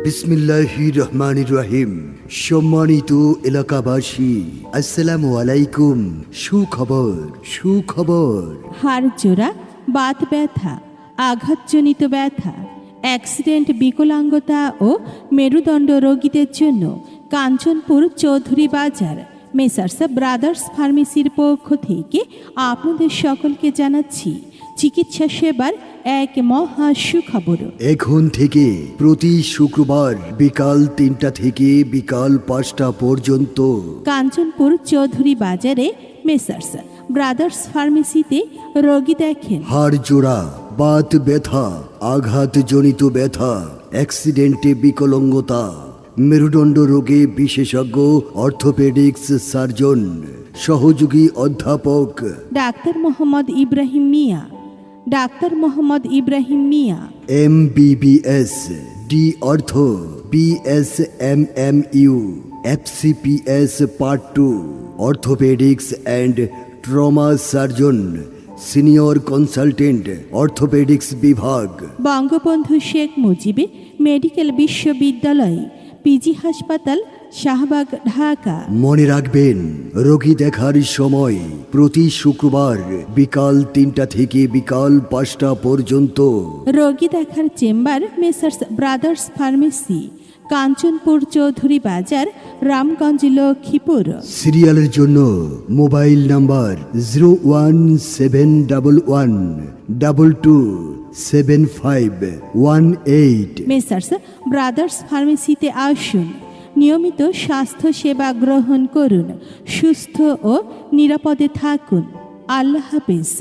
বিসমিল্লাহির রহমানির রহিম। সম্মানিত এলাকাবাসী, আসসালামু আলাইকুম। সুখবর। হাড় জোড়া, বাত ব্যথা, আঘাতজনিত ব্যথা, অ্যাক্সিডেন্ট, বিকলাঙ্গতা ও মেরুদণ্ড রোগীদের জন্য কাঞ্চনপুর চৌধুরী বাজার মেসার্স ব্রাদার্স ফার্মেসির পক্ষ থেকে আপনাদের সকলকে জানাচ্ছি চিকিৎসা সেবার এক মহা সুখবর। এখন থেকে প্রতি শুক্রবার বিকাল ৩টা থেকে বিকাল ৫টা পর্যন্ত কাঞ্চনপুর চৌধুরী বাজারে মেসার্স ব্রাদার্স ফার্মেসিতে রোগী দেখেন হাড় জোড়া, বাত ব্যথা, আঘাতজনিত ব্যথা, অ্যাক্সিডেন্টে বিকলাঙ্গতা, মেরুদণ্ড রোগে বিশেষজ্ঞ অর্থোপেডিক্স সার্জন, সহযোগী অধ্যাপক ডাক্তার মোহাম্মদ ইব্রাহিম মিয়া MBBS, ডি অর্থ, BSMMU, FCPS part 2, orthopaedics and trauma surgeon, senior consultant, orthopaedics বিভাগ, বঙ্গবন্ধু শেখ মুজিব মেডিকেল বিশ্ববিদ্যালয়, পিজি হাসপাতাল, শাহবাগ, ঢাকা। মনে রাখবেন, রোগী দেখার সময় প্রতি শুক্রবার বিকাল ৩টা থেকে বিকাল ৫টা পর্যন্ত। রোগী দেখার chamber messrs brothers pharmacy, Kanchanpur Chowdhury বাজার, রামগঞ্জ, লক্ষ্মীপুর। সিরিয়ালের জন্য মোবাইল নাম্বার 01711227518। মেসার্স ব্রাদার্স ফার্মেসিতে আসুন, নিয়মিত স্বাস্থ্য সেবা গ্রহণ করুন, সুস্থ ও নিরাপদে থাকুন। আল্লাহ হাফেজ।